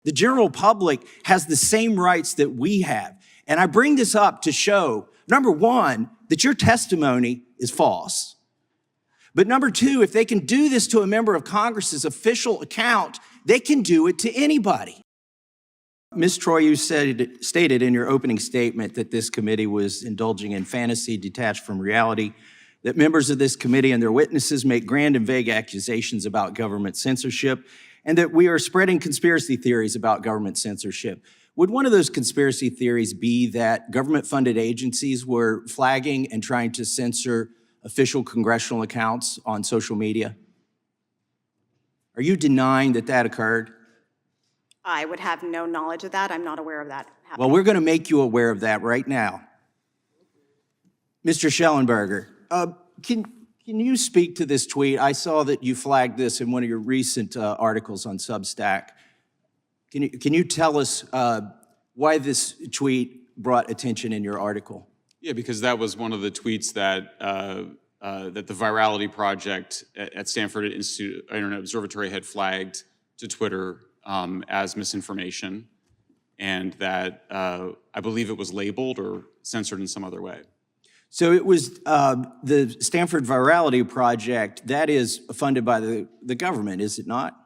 The general public has the same rights that we have. And I bring this up to show, number one, that your testimony is false. But number two, if they can do this to a member of Congress's official account, they can do it to anybody. Ms. Troy, you stated in your opening statement that this committee was indulging in fantasy detached from reality, that members of this committee and their witnesses make grand and vague accusations about government censorship, and that we are spreading conspiracy theories about government censorship. Would one of those conspiracy theories be that government-funded agencies were flagging and trying to censor official congressional accounts on social media? Are you denying that that occurred? I would have no knowledge of that. I'm not aware of that happening. Well, we're going to make you aware of that right now. Mr. Schellenberger, can you speak to this tweet? I saw that you flagged this in one of your recent articles on Substack. Can you tell us why this tweet brought attention in your article? Yeah, because that was one of the tweets that that the Virality Project at Stanford Internet Observatory had flagged to Twitter as misinformation, and that I believe it was labeled or censored in some other way. So it was the Stanford Virality Project, that is funded by the government, is it not?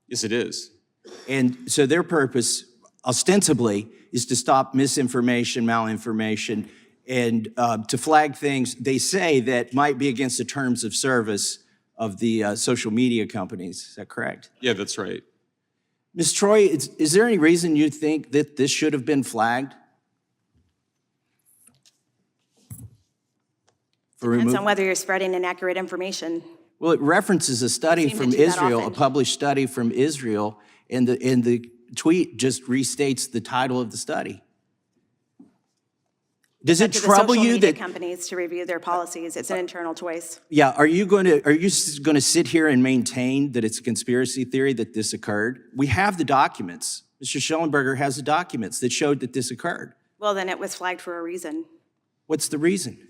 Yes, it is. And so their purpose, ostensibly, is to stop misinformation, malinformation, and to flag things they say that might be against the terms of service of the social media companies. Is that correct? Yeah, that's right. Ms. Troy, is there any reason you think that this should have been flagged? Depends on whether you're spreading inaccurate information. Well, it references a study from Israel, a published study from Israel, and the tweet just restates the title of the study. Does it trouble you that companies to review their policies? It's an internal choice. Yeah, are you going to sit here and maintain that it's a conspiracy theory that this occurred? We have the documents. Mr. Schellenberger has the documents that showed that this occurred. Well, then it was flagged for a reason. What's the reason?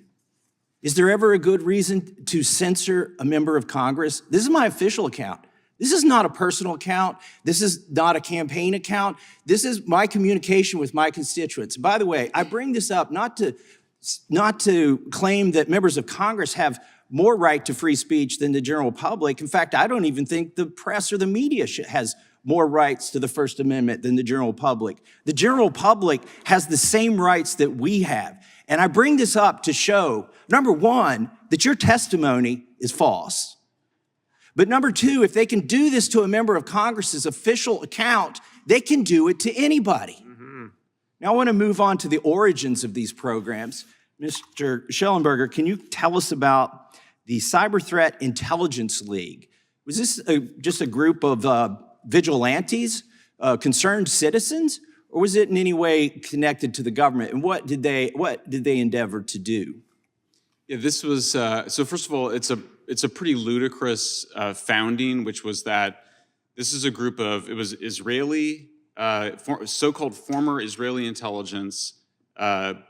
Is there ever a good reason to censor a member of Congress? This is my official account. This is not a personal account. This is not a campaign account. This is my communication with my constituents. By the way, I bring this up not to claim that members of Congress have more right to free speech than the general public. In fact, I don't even think the press or the media has more rights to the First Amendment than the general public. The general public has the same rights that we have. And I bring this up to show, number one, that your testimony is false. But number two, if they can do this to a member of Congress's official account, they can do it to anybody. Mm-hmm. Now I want to move on to the origins of these programs. Mr. Schellenberger, can you tell us about the Cyber Threat Intelligence League? Was this just a group of vigilantes, concerned citizens? Or was it in any way connected to the government? And what did they endeavor to do? Yeah, this was, so first of all, it's a pretty ludicrous founding, which was that this is a group of, it was Israeli, so-called former Israeli intelligence,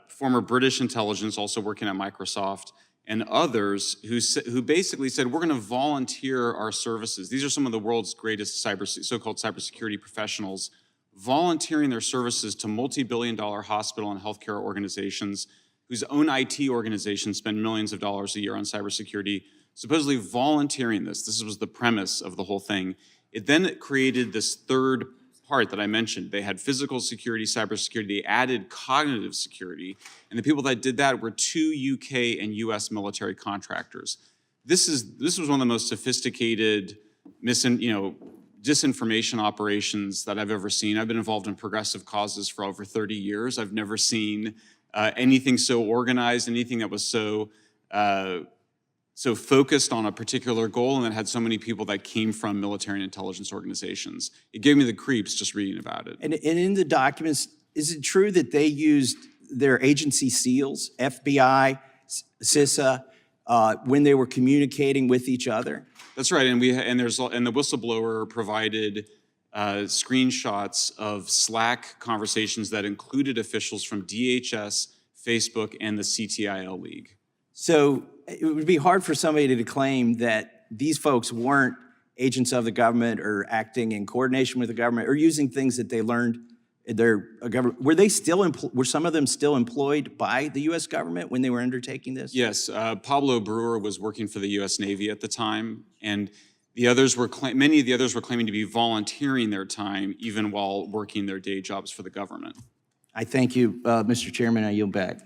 former British intelligence, also working at Microsoft, and others who basically said, we're gonna volunteer our services. These are some of the world's greatest so-called cybersecurity professionals, volunteering their services to multi-billion-dollar hospital and healthcare organizations whose own IT organizations spend millions of dollars a year on cybersecurity, supposedly volunteering this. This was the premise of the whole thing. It then created this third part that I mentioned. They had physical security, cybersecurity, they added cognitive security, and the people that did that were 2 UK and US military contractors. This was one of the most sophisticated disinformation operations that I've ever seen. I've been involved in progressive causes for over 30 years. I've never seen anything so organized, anything that was so focused on a particular goal and that had so many people that came from military and intelligence organizations. It gave me the creeps just reading about it. And in the documents, is it true that they used their agency seals, FBI, CISA, when they were communicating with each other? That's right, and the whistleblower provided screenshots of Slack conversations that included officials from DHS, Facebook, and the CTIL League. So it would be hard for somebody to claim that these folks weren't agents of the government or acting in coordination with the government or using things that they learned in their government. Were they still, were some of them still employed by the U.S. government when they were undertaking this? Yes, Pablo Brewer was working for the U.S. Navy at the time, and the others were many of the others were claiming to be volunteering their time even while working their day jobs for the government. I thank you, Mr. Chairman. I yield back.